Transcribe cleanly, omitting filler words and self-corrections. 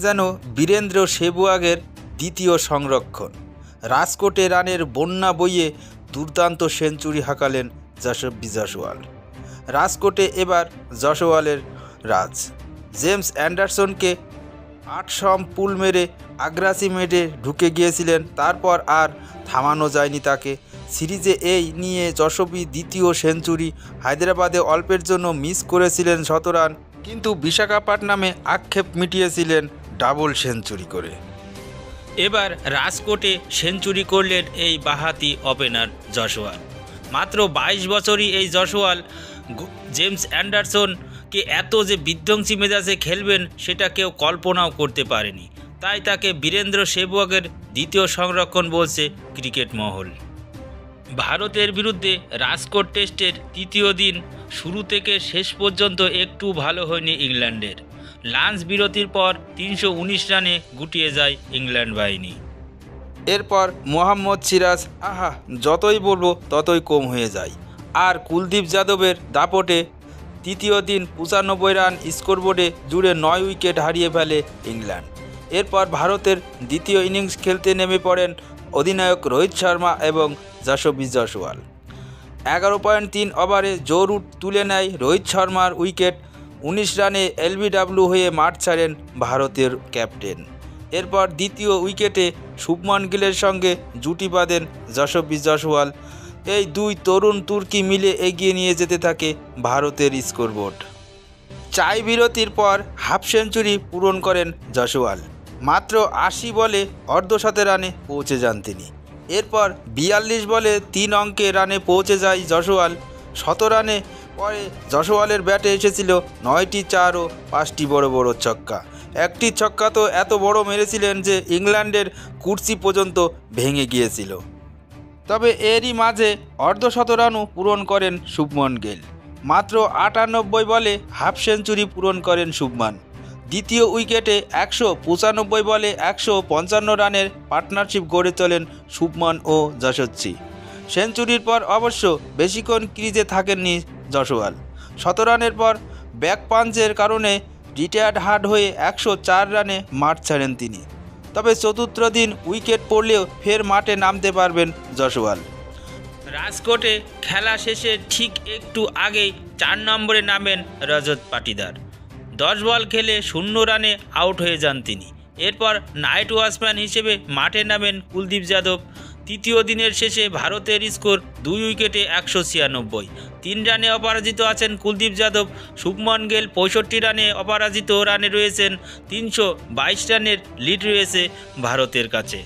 যেন বীরেন্দ্র সেহবাগের দ্বিতীয় সংরক্ষণ। রাজকোটে রানের বন্যা বইয়ে দুর্দান্ত সেঞ্চুরি হাঁকালেন যশস্বী জয়সওয়াল। রাজকোটে এবার জয়সওয়ালের রাজ। জেমস অ্যান্ডারসনকে 8 পুল মেরে আগ্রাসী মেডে ঢুকে গিয়েছিলেন, তারপর আর থামানো যায়নি তাকে। সিরিজে এই নিয়ে যশস্বী দ্বিতীয় সেঞ্চুরি। হায়দ্রাবাদে অল্পের জন্য মিস করেছিলেন 100 রান, কিন্তু বিশাখাপত্তনমে আক্ষেপ মিটিয়েছিলেন ডাবল সেঞ্চুরি করে। এবার রাজকোটে সেঞ্চুরি করলেন এই বাঁহাতি ওপেনার জয়সওয়াল। মাত্র 22 বছরই এই জয়সওয়াল জেমস অ্যান্ডারসনকে এত যে বিধ্বংসী মেজাজে খেলবেন সেটা কেউ কল্পনাও করতে পারেনি। তাই তাকে বীরেন্দ্র সেহবাগের দ্বিতীয় সংরক্ষণ বলছে ক্রিকেট মহল। ভারতের বিরুদ্ধে রাজকোট টেস্টের তৃতীয় দিন শুরু থেকে শেষ পর্যন্ত একটু ভালো হয়নি ইংল্যান্ডের। লাঞ্চ বিরতির পর 319 রানে গুটিয়ে যায় ইংল্যান্ড বাহিনী। এরপর মোহাম্মদ সিরাজ, যতই বলবো ততই কম হয়ে যায়। আর কুলদীপ যাদবের দাপটে তৃতীয় দিন 95 রান স্কোরবোর্ডে জুড়ে 9 উইকেট হারিয়ে ফেলে ইংল্যান্ড। এরপর ভারতের দ্বিতীয় ইনিংস খেলতে নেমে পড়েন অধিনায়ক রোহিত শর্মা এবং যশস্বী জয়সওয়াল। 11.3 ওভারে জোরুট তুলে নেয় রোহিত শর্মার উইকেট। 19 রানে এলবিডব্লিউ হয়ে মাঠ ছাড়েন ভারতের ক্যাপ্টেন। এরপর দ্বিতীয় উইকেটে শুভমন গিলের সঙ্গে জুটি বাঁধেন যশস্বী জয়সওয়াল। এই দুই তরুণ তুর্কি মিলে এগিয়ে নিয়ে যেতে থাকে ভারতের স্কোরবোর্ড। চাই বিরতির পর হাফ সেঞ্চুরি পূরণ করেন জয়সওয়াল। মাত্র 80 বলে অর্ধশত রানে পৌঁছে যান তিনি। এরপর 42 বলে 3 অঙ্কে রানে পৌঁছে যায় জয়সওয়াল। 100 রানে পরে জয়সওয়ালের ব্যাটে এসেছিল 9টি 4 ও 5টি বড় বড় ছক্কা। একটি ছক্কা তো এত বড় মেরেছিলেন যে ইংল্যান্ডের কুর্সি পর্যন্ত ভেঙে গিয়েছিল। তবে এরই মাঝে অর্ধশত রানও পূরণ করেন শুভমন গিল। মাত্র 98 বলে হাফ সেঞ্চুরি পূরণ করেন শুভমন। দ্বিতীয় উইকেটে 195 বলে 155 রানের পার্টনারশিপ গড়ে তোলেন শুভমন ও যশস্বী। সেঞ্চুরির পর অবশ্য বেশিক্ষণ ক্রিজে থাকেননি জয়সওয়াল। 100 রানের পর ব্যাক পাঞ্চের কারণে রিটায়ার্ড হার্ড হয়ে 104 রানে মাঠ ছাড়েন তিনি। তবে চতুর্থ দিন উইকেট পড়লেও ফের মাঠে নামতে পারবেন জয়সওয়াল। রাজকোটে খেলা শেষে ঠিক একটু আগেই 4 নম্বরে নামেন রজত পাটিদার। 10 বল খেলে 0 রানে আউট হয়ে যান তিনি। এরপর নাইট ওয়াচম্যান হিসেবে মাঠে নামেন কুলদীপ যাদব। তৃতীয় দিনের শেষে ভারতের স্কোর 2 উইকেটে 196। 3 রানে অপরাজিত আছেন কুলদীপ যাদব। শুভমন গিল 65 রানে অপরাজিত রানে রয়েছেন। 322 রানের লিড রয়েছে ভারতের কাছে।